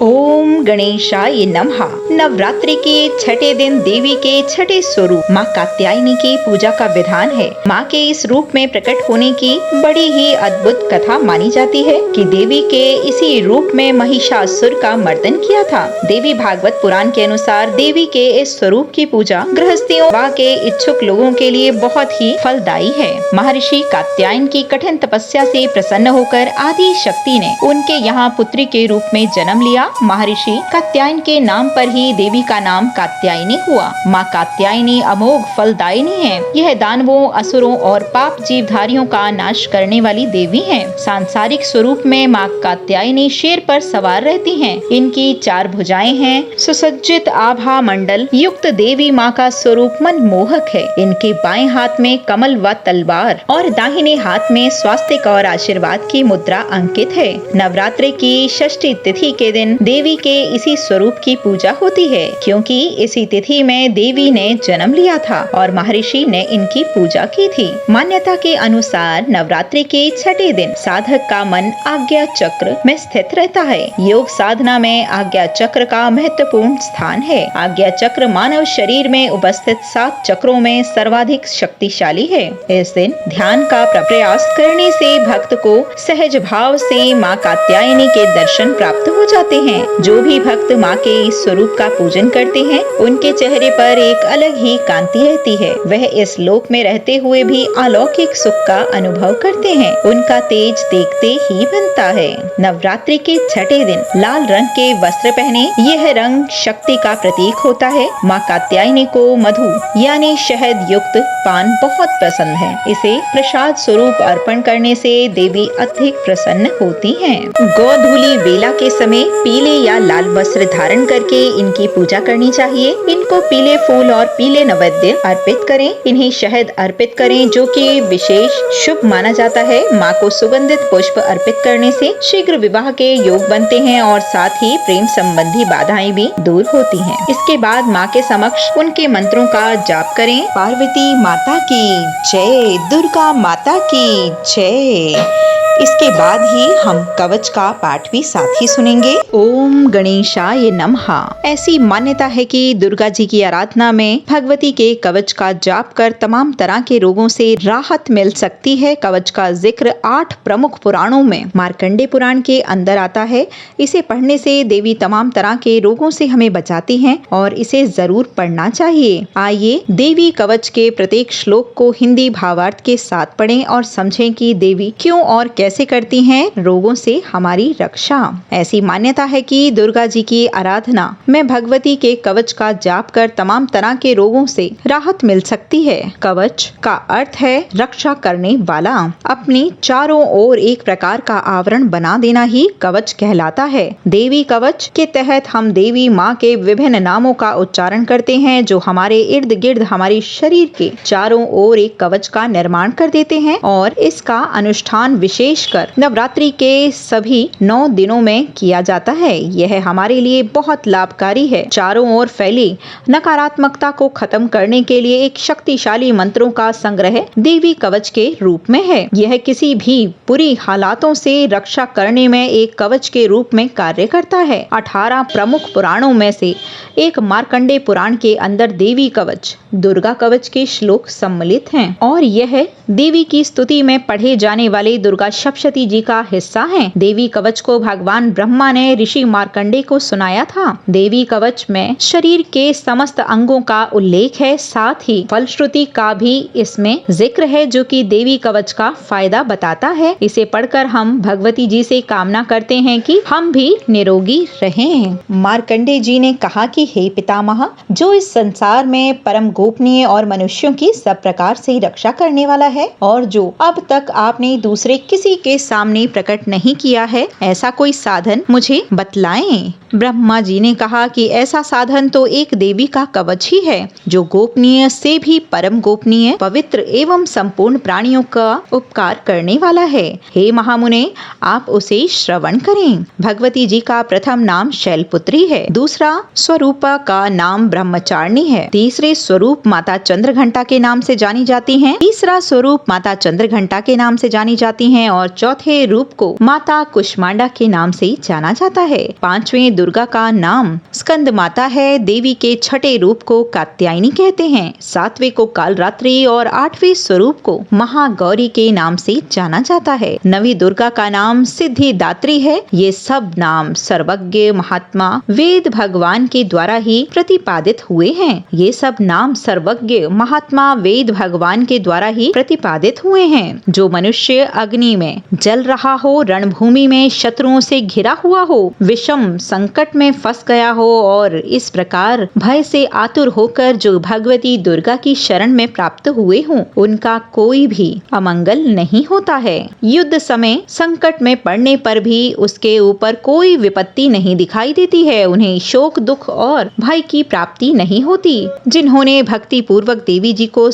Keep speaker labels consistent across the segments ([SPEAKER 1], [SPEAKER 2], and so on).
[SPEAKER 1] ओम गणेशाय नमः। नवरात्रि के छठे दिन देवी के छठे स्वरूप माँ कात्यायनी की पूजा का विधान है। माँ के इस रूप में प्रकट होने की बड़ी ही अद्भुत कथा मानी जाती है कि देवी के इसी रूप में महिषासुर का मर्दन किया था। देवी भागवत पुराण के अनुसार देवी के इस स्वरूप की पूजा गृहस्थियों व के इच्छुक लोगों के लिए बहुत ही फलदायी है। महर्षि कात्यायन की कठिन तपस्या से प्रसन्न होकर आदि शक्ति ने उनके यहाँ पुत्री के रूप में जन्म लिया। महर्षि कात्यायन के नाम पर ही देवी का नाम कात्यायनी हुआ। माँ कात्यायनी अमोघ फलदायिनी है। यह दानवों, असुरों और पाप जीवधारियों का नाश करने वाली देवी है। सांसारिक स्वरूप में माँ कात्यायनी शेर पर सवार रहती हैं। इनकी 4 भुजाएं हैं। सुसज्जित आभा मंडल युक्त देवी माँ का स्वरूप मनमोहक है। इनके बाएं हाथ में कमल व तलवार और दाहिने हाथ में स्वास्तिक और आशीर्वाद की मुद्रा अंकित है। नवरात्रि की षष्ठी तिथि के दिन देवी के इसी स्वरूप की पूजा होती है, क्योंकि इसी तिथि में देवी ने जन्म लिया था और महर्षि ने इनकी पूजा की थी। मान्यता के अनुसार नवरात्रि के छठे दिन साधक का मन आज्ञा चक्र में स्थित रहता है। योग साधना में आज्ञा चक्र का महत्वपूर्ण स्थान है। आज्ञा चक्र मानव शरीर में उपस्थित 7 चक्रों में सर्वाधिक शक्तिशाली है। इस दिन ध्यान का प्रयास करने से भक्त को सहज भाव से माँ कात्यायनी के दर्शन प्राप्त हो जाते हैं। जो भी भक्त माँ के इस स्वरूप का पूजन करते हैं, उनके चेहरे पर एक अलग ही कांति रहती है। वह इस लोक में रहते हुए भी अलौकिक सुख का अनुभव करते हैं। उनका तेज देखते ही बनता है। नवरात्रि के छठे दिन लाल रंग के वस्त्र पहने। यह रंग शक्ति का प्रतीक होता है। माँ कात्यायनी को मधु यानी शहद युक्त पान बहुत पसंद है। इसे प्रसाद स्वरूप अर्पण करने से देवी अधिक प्रसन्न होती हैं। गोधूली बेला के समय पीले या लाल वस्त्र धारण करके इनकी पूजा करनी चाहिए। इनको पीले फूल और पीले नैवेद्य अर्पित करें। इन्हें शहद अर्पित करें, जो कि विशेष शुभ माना जाता है। माँ को सुगंधित पुष्प अर्पित करने से शीघ्र विवाह के योग बनते हैं और साथ ही प्रेम संबंधी बाधाएं भी दूर होती हैं। इसके बाद माँ के समक्ष उनके मंत्रों का जाप करें। पार्वती माता की जय, दुर्गा माता की जय। इसके बाद ही हम कवच का पाठ भी साथ ही सुनेंगे। ओम गणेशाय नमः। ऐसी मान्यता है कि दुर्गा जी की आराधना में भगवती के कवच का जाप कर तमाम तरह के रोगों से राहत मिल सकती है। कवच का जिक्र 8 प्रमुख पुराणों में मार्कंडे पुराण के अंदर आता है। इसे पढ़ने से देवी तमाम तरह के रोगों से हमें बचाती हैं और इसे जरूर पढ़ना चाहिए। आइए देवी कवच के प्रत्येक श्लोक को हिंदी भावार्थ के साथ पढ़ें और समझें कि देवी क्यों और कैसे करती हैं रोगों से हमारी रक्षा। ऐसी मान्यता है कि दुर्गा जी की आराधना में भगवती के कवच का जाप कर तमाम तरह के रोगों से राहत मिल सकती है। कवच का अर्थ है रक्षा करने वाला। अपनी चारों ओर एक प्रकार का आवरण बना देना ही कवच कहलाता है। देवी कवच के तहत हम देवी माँ के विभिन्न नामों का उच्चारण करते हैं, जो हमारे इर्द गिर्द हमारे शरीर के चारों ओर एक कवच का निर्माण कर देते हैं और इसका अनुष्ठान विशेष कर नवरात्रि के सभी 9 दिनों में किया जाता है। यह हमारे लिए बहुत लाभकारी है। चारों ओर फैली नकारात्मकता को खत्म करने के लिए एक शक्तिशाली मंत्रों का संग्रह देवी कवच के रूप में है। यह किसी भी बुरी हालातों से रक्षा करने में एक कवच के रूप में कार्य करता है। 18 प्रमुख पुराणों में से एक मार्कंडे पुराण के अंदर देवी कवच, दुर्गा कवच के श्लोक सम्मिलित हैं और यह देवी की स्तुति में पढ़े जाने वाले दुर्गा सप्तशती जी का हिस्सा है। देवी कवच को भगवान ब्रह्मा ने ऋषि मार्कंडे को सुनाया था। देवी कवच में शरीर के समस्त अंगों का उल्लेख है। साथ ही फलश्रुति का भी इसमें जिक्र है, जो कि देवी कवच का फायदा बताता है। इसे पढ़कर हम भगवती जी से कामना करते हैं कि हम भी निरोगी रहें। मार्कंडे जी ने कहा कि हे पितामह, जो इस संसार में परम गोपनीय और मनुष्यों की सब प्रकार से रक्षा करने वाला है और जो अब तक आपने दूसरे किसी के सामने प्रकट नहीं किया है, ऐसा कोई साधन मुझे बतलाएं। ब्रह्मा जी ने कहा कि ऐसा साधन तो एक देवी का कवच ही है, जो गोपनीय से भी परम गोपनीय, पवित्र एवं संपूर्ण प्राणियों का उपकार करने वाला है। हे महामुने, आप उसे श्रवण करें। भगवती जी का प्रथम नाम शैलपुत्री है। दूसरा स्वरूप स्वरूपा का नाम ब्रह्मचारिणी है। तीसरे स्वरूप माता चंद्रघंटा के नाम से जानी जाती हैं। तीसरा स्वरूप माता चंद्रघंटा के नाम से जानी जाती हैं और चौथे रूप को माता कुष्मांडा के नाम से जाना जाता है। पांचवें दुर्गा का नाम स्कंद माता है। देवी के छठे रूप को कात्यायनी कहते हैं। सातवें को कालरात्रि और आठवें स्वरूप को महागौरी के नाम से जाना जाता है। नवी दुर्गा का नाम सिद्धिदात्री है। ये सब नाम सर्वज्ञ महात्मा वेद भगवान के द्वारा ही प्रतिपादित हुए हैं। ये सब नाम सर्वज्ञ महात्मा वेद भगवान के द्वारा ही प्रतिपादित हुए हैं। जो मनुष्य अग्नि में जल रहा हो, रणभूमि में शत्रुओं से घिरा हुआ हो, विषम संकट में फंस गया हो और इस प्रकार भय से आतुर होकर जो भगवती दुर्गा की शरण में प्राप्त हुए हों, उनका कोई भी अमंगल नहीं होता है। युद्ध समय संकट में पड़ने पर भी उसके ऊपर कोई विपत्ति नहीं दिखाई देती है। उन्हें शोक, दुख और भय की प्राप्ति नहीं होती। जिन्होंने भक्ति पूर्वक देवी जी को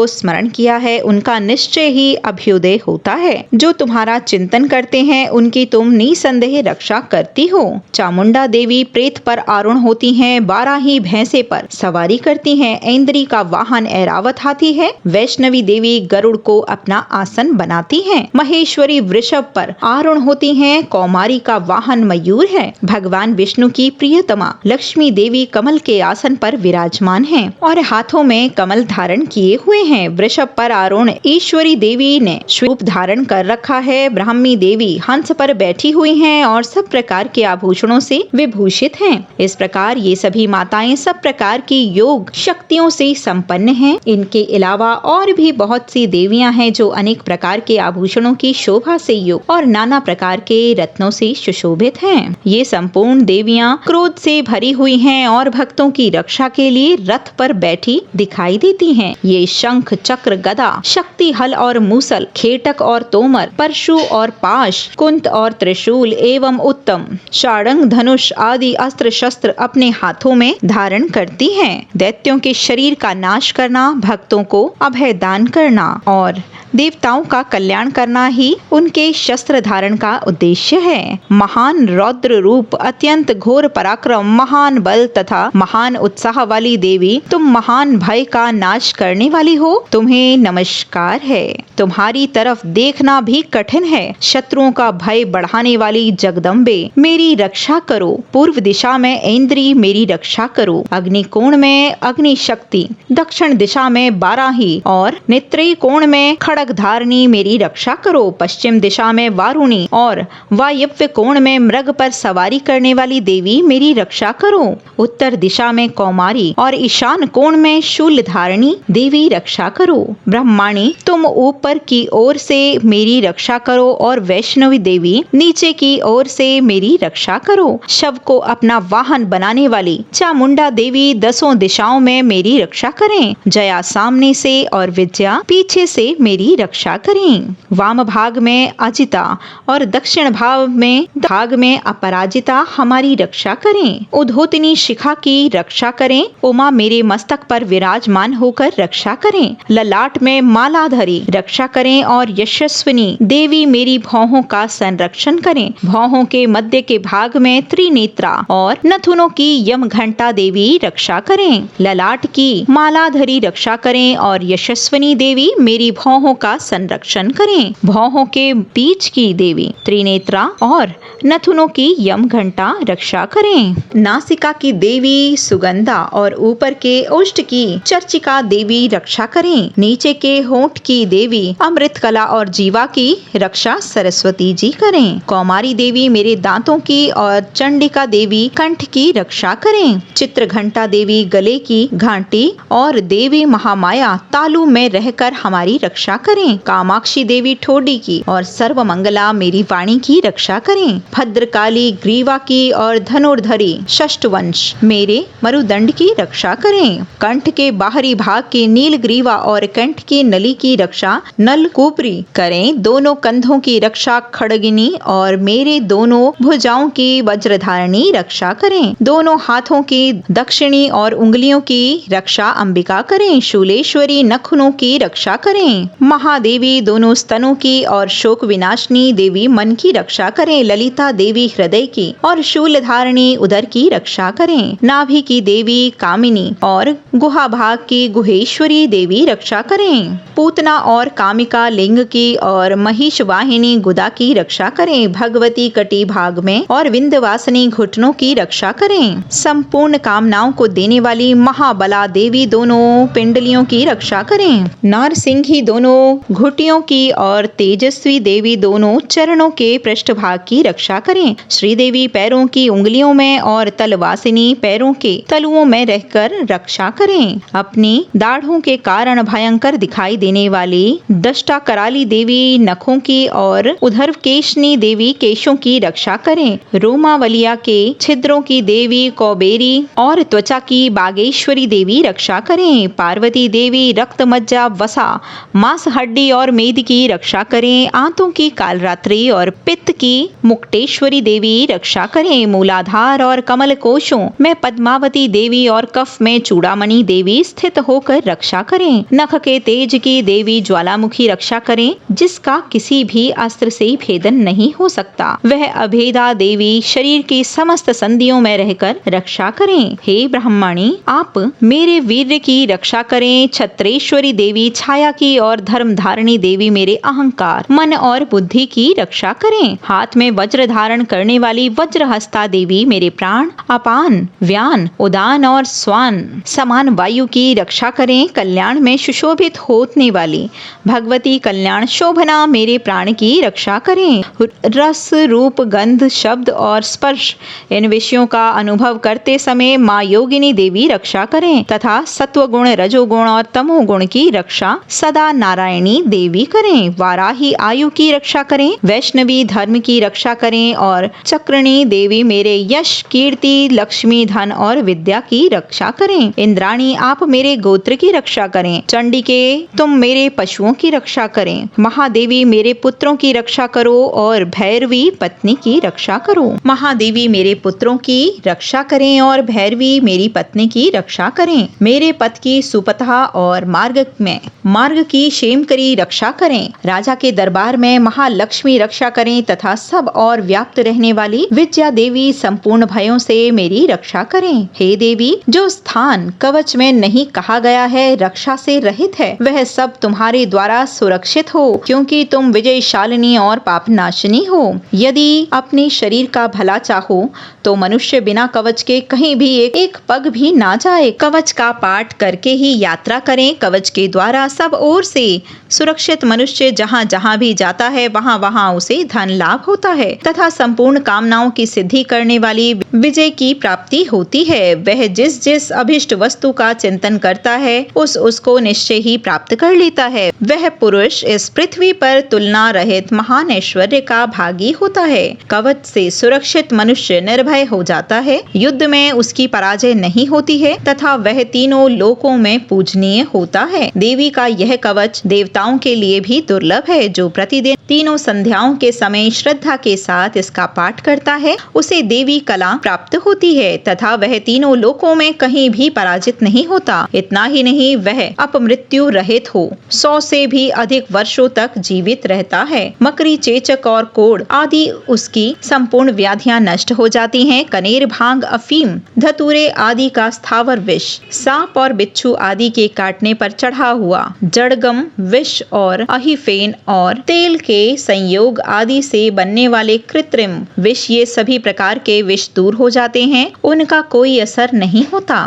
[SPEAKER 1] स्मरण किया है, उनका निश्चय ही अभ्युदय होता है। जो तुम्हारा चिंतन करते हैं, उनकी तुम निसंदेह रक्षा करती हो। चामुंडा देवी प्रेत पर आरूढ़ होती हैं, 12 ही भैंसे पर सवारी करती हैं। ऐन्द्री का वाहन ऐरावत हाथी है। वैष्णवी देवी गरुड़ को अपना आसन बनाती हैं। महेश्वरी वृषभ पर आरूढ़ होती हैं। कौमारी का वाहन मयूर है। भगवान विष्णु की प्रियतमा लक्ष्मी देवी कमल के आसन पर विराजमान हैं और हाथों में कमल धारण किए हुए हैं। वृषभ पर आरूढ़ ईश्वरी देवी ने रूप धारण कर रखा है। ब्राह्मी देवी हंस पर बैठी हुई हैं और सब प्रकार के आभूषणों से विभूषित हैं। इस प्रकार ये सभी माताएं सब प्रकार की योग शक्तियों से संपन्न हैं। इनके अलावा और भी बहुत सी देवियां हैं जो अनेक प्रकार के आभूषणों की शोभा से युक्त और नाना प्रकार के रत्नों से सुशोभित हैं। ये संपूर्ण देवियां क्रोध से भरी हुई हैं और भक्तों की रक्षा के लिए रथ पर बैठी दिखाई देती हैं। ये शंख, चक्र, गदा, शक्ति हल और मूसल, खेटक और तोमर, परशु और पाश, कुंत और त्रिशूल एवं उत्तम शाड़ंग, धनुष आदि अस्त्र शस्त्र अपने हाथों में धारण करती हैं। दैत्यों के शरीर का नाश करना, भक्तों को अभय दान करना और देवताओं का कल्याण करना ही उनके शस्त्र धारण का उद्देश्य है। महान रौद्र रूप, अत्यंत घोर पराक्रम, महान बल तथा महान उत्साह वाली देवी, तुम महान भय का नाश करने वाली हो। तुम्हें नमस्कार है। तुम्हारी तरफ देखना भी कठिन है। शत्रुओं का भय बढ़ाने वाली जगदम्बे, मेरी रक्षा करो। पूर्व दिशा में ऐन्द्री, मेरी रक्षा करो। अग्निकोण में अग्नि शक्ति, दक्षिण दिशा में बाराही और नेत्री कोण में खड़गधारिणी, मेरी रक्षा करो। पश्चिम दिशा में वारुणी और वायव्य कोण में मृग पर सवारी करने वाली देवी, मेरी रक्षा करो। उत्तर दिशा में कौमारी और ईशान कोण में शूलधारिणी देवी, रक्षा करो। ब्रह्माणी, तुम ऊपर की ओर से मेरी रक्षा करो और वैष्णवी देवी नीचे की ओर से मेरी रक्षा करो। शव को अपना वाहन बनाने वाली चामुंडा देवी 10 दिशाओं में मेरी रक्षा करें। जया सामने से और विद्या पीछे से मेरी रक्षा करें। वाम भाग में अजिता और दक्षिण भाग में अपराजिता हमारी रक्षा करें। उद्होतनी शिखा की रक्षा करें। उमा मेरे मस्तक पर विराजमान होकर रक्षा करें। ललाट में मालाधरी रक्षा करें और यशस्विनी देवी मेरी भौहों का संरक्षण करें। भौहों के मध्य के भाग में त्रिनेत्रा और नथुनों की यम घंटा देवी रक्षा करें। ललाट की मालाधरी रक्षा करें और यशस्विनी देवी मेरी भौहों का संरक्षण करें। भौहों के बीच की देवी त्रिनेत्रा और नथुनों की यम घंटा रक्षा करें। नासिका की देवी सुगंधा और ऊपर के ओष्ठ की चर्चिका देवी रक्षा करें। नीचे के होंठ की देवी अमृत कला और जीवा की रक्षा सरस्वती जी करें। कौमारी देवी मेरे दांतों की और चंडिका देवी कंठ की रक्षा करें। चित्र घंटा देवी गले की घंटी और देवी महामाया तालु में रहकर हमारी रक्षा करें। कामाक्षी देवी ठोडी की और सर्वमंगला मेरी वाणी की रक्षा करें। भद्रकाली ग्रीवा की और धनुर्धरी षष्ठवंश मेरे मरुदंड की रक्षा करें। कंठ के बाहरी भाग की नील ग्रीवा और कंठ की नली की रक्षा नलकूबरी करें। दोनों कंधों की रक्षा खड़गिनी और मेरे दोनों भुजाओं की वज्रधारणी रक्षा करें। दोनों हाथों की दक्षिणी और उंगलियों की रक्षा अंबिका करें। शूलेश्वरी नखुनों की रक्षा करें। महादेवी दोनों स्तनों की और शोक विनाशनी देवी मन की रक्षा करें। ललिता देवी हृदय हृदय की और शूलधारिणी उदर की रक्षा करें। नाभि की देवी कामिनी और गुहा भाग की गुहेश्वरी देवी रक्षा करें। पूतना और कामिका लिंग की और महिष वाहिनी गुदा की रक्षा करें। भगवती कटी भाग में और विंध्यवासिनी घुटनों की रक्षा करें। संपूर्ण कामनाओं को देने वाली महाबला देवी दोनों पिंडलियों की रक्षा करें। नारसिंही दोनों घुटियों की और तेजस्वी देवी दोनों चरणों के पृष्ठभाग की रक्षा करें। श्रीदेवी पैरों की उंगलियों में और तलवासिनी पैरों के तलुओं में रहकर रक्षा करें। अपनी दाढ़ों के कारण भयंकर दिखाई देने वाली दष्टा कराली देवी नखों की और उधर केशनी देवी केशों की रक्षा करें। रोमावलिया के छिद्रों की देवी कौबेरी और त्वचा की बागेश्वरी देवी रक्षा करें। पार्वती देवी रक्त मज्जा वसा मांस हड्डी और मेद की रक्षा करें। आंतों की कालरात्रि और पित्त की मुक्टेश्वरी देवी रक्षा करें। मूलाधार और कमल कोशों में पद्मावती देवी और कफ में चूड़ामणि देवी स्थित होकर रक्षा करें। नख के तेज की देवी ज्वालामुखी रक्षा करें, जिसका किसी भी अस्त्र से भेदन नहीं हो सकता। वह अभेदा देवी शरीर की समस्त संधियों में रहकर रक्षा करें। हे ब्रह्मणी, आप मेरे वीर्य की रक्षा करें। छत्रेश्वरी देवी छाया की और धर्म धारिणी देवी मेरे अहंकार मन और बुद्धि की रक्षा करें। हाथ में वज्र धारण करने वाली वज्रहस्ता देवी मेरे प्राण अपान व्यान उदान और स्वान समान वायु की रक्षा करें। कल्याण में सुशोभित होने वाली भगवती कल्याण शोभना मेरे प्राण की रक्षा करें। रस रूप गंध शब्द और स्पर्श इन विषयों का अनुभव करते समय माँ योगिनी देवी रक्षा करें तथा सत्वगुण रजोगुण और तमोगुण की रक्षा सदा नारायणी देवी करें। वाराही आयु की रक्षा करें। वैष्णवी धर्म की रक्षा करें और चक्रणी देवी मेरे यश कीर्ति लक्ष्मी धन और विद्या की रक्षा करें। इंद्राणी आप मेरे गोत्र की रक्षा करें। चंडिके तुम मेरे पशुओं की रक्षा करें। महादेवी मेरे पुत्रों की रक्षा करो और भैरवी पत्नी की रक्षा करो। महादेवी मेरे पुत्रों की रक्षा करें और भैरवी मेरी पत्नी की रक्षा करें। मेरे पथ की सुपथा और मार्ग की क्षेमकरी रक्षा करें। राजा के दरबार में महालक्ष्मी रक्षा करें तथा सब और व्याप्त रहने वाली विद्या देवी संपूर्ण भयों से मेरी रक्षा करें। हे देवी, जो स्थान कवच में नहीं कहा गया है रक्षा से रहित है, वह सब तुम्हारे द्वारा सुरक्षित हो, क्योंकि तुम विजयशालिनी और पापनाशिनी हो। यदि अपने शरीर का भला चाहो तो मनुष्य बिना कवच के कहीं भी एक पग भी ना जाए। कवच का पाठ करके ही यात्रा करें। कवच के द्वारा सब ओर से सुरक्षित मनुष्य जहाँ जहाँ भी जाता है वहाँ वहाँ उसे धन लाभ होता है तथा संपूर्ण कामनाओं की सिद्धि करने वाली विजय की प्राप्ति होती है। वह जिस जिस अभिष्ट वस्तु का चिंतन करता है उसको निश्चय ही प्राप्त कर लेता है। वह पुरुष इस पृथ्वी पर तुलना रहित महान ऐश्वर्य का भागी होता है। कवच से सुरक्षित मनुष्य निर्भय हो जाता है। युद्ध में उसकी पराजय नहीं होती है तथा वह तीनों लोकों में पूजनीय होता है। देवी का यह कवच देवताओं के लिए भी दुर्लभ है। जो प्रतिदिन तीनों संध्याओं के समय श्रद्धा के साथ इसका पाठ करता है उसे देवी कला प्राप्त होती है तथा वह तीनों लोकों में कहीं भी पराजित नहीं होता। इतना ही नहीं, वह अपमृत्यु रहित हो 100 से भी अधिक वर्षों तक जीवित रहता है। मकरी चेचक और कोढ़ आदि उसकी संपूर्ण व्याधियां नष्ट हो जाती हैं। कनेर भांग अफीम धतूरे आदि का स्थावर विष, सांप और बिच्छू आदि के काटने पर चढ़ा हुआ जड़गम विष और अहिफेन और तेल के संयोग आदि से बनने वाले कृत्रिम विष, ये सभी प्रकार के विष दूर हो जाते हैं, उनका कोई असर नहीं होता।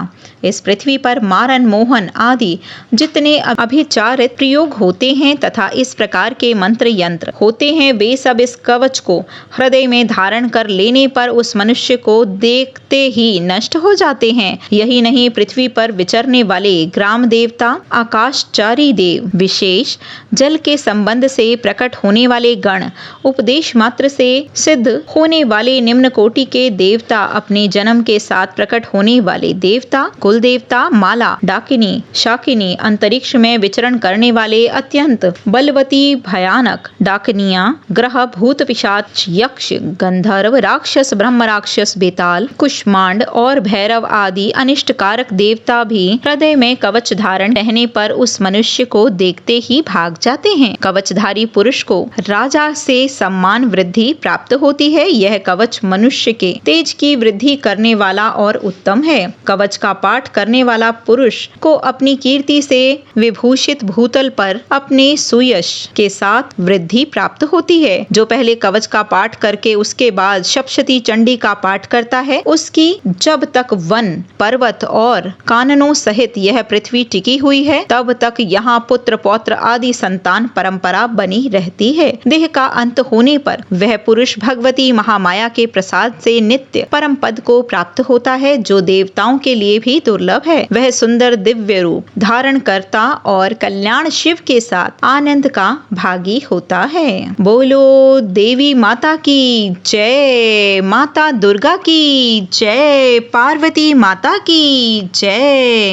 [SPEAKER 1] इस पृथ्वी पर मारन मोहन आदि जितने अभिचारित प्रयोग होते हैं तथा इस प्रकार के मंत्र यंत्र होते हैं, वे सब इस कवच को हृदय में धारण कर लेने पर उस मनुष्य को देखते ही नष्ट हो जाते हैं। यही नहीं, पृथ्वी पर विचरने वाले ग्राम देवता, आकाशचारी देव, विशेष जल के संबंध से प्रकट होने वाले गण, उपदेश मात्र से सिद्ध होने वाले निम्न कोटि के देवता, अपने जन्म के साथ प्रकट होने वाले देवता, कुल देवता माला, डाकिनी, शाकिनी, अंतरिक्ष में विचरण करने वाले अत्यंत बलवती भयानक डाकनिया, ग्रह, भूत, पिशाच, यक्ष, गंधर्व, राक्षस, ब्रह्म राक्षस, बेताल, कुष्मांड और भैरव आदि अनिष्टकारक देवता भी हृदय में कवच धारण रहने पर उस मनुष्य को देखते ही भाग जाते हैं। कवचधारी पुरुष को राजा से सम्मान वृद्धि प्राप्त होती है। यह कवच मनुष्य के तेज की वृद्धि करने वाला और उत्तम है। कवच का पाठ करने वाला पुरुष को अपनी कीर्ति से विभूषित भूतल पर अपने सुयश के साथ वृद्धि प्राप्त होती है। जो पहले कवच का पाठ करके उसके बाद सप्तशती चंडी का पाठ करता है, उसकी जब तक वन, पर्वत और काननों सहित यह पृथ्वी टिकी हुई है, तब तक यहाँ पुत्र पौत्र आदि संतान परंपरा बनी रहती है। देह का अंत होने पर वह पुरुष भगवती महामाया के प्रसाद से नित्य परम पद को प्राप्त होता है, जो देवताओं के लिए भी दुर्लभ है। वह सुंदर दिव्य रूप धारण करता और कल्याण शिव के साथ आनंद का भागी होता है। बोलो देवी माता की जय, माता दुर्गा की जय, पार्वती माता की जय।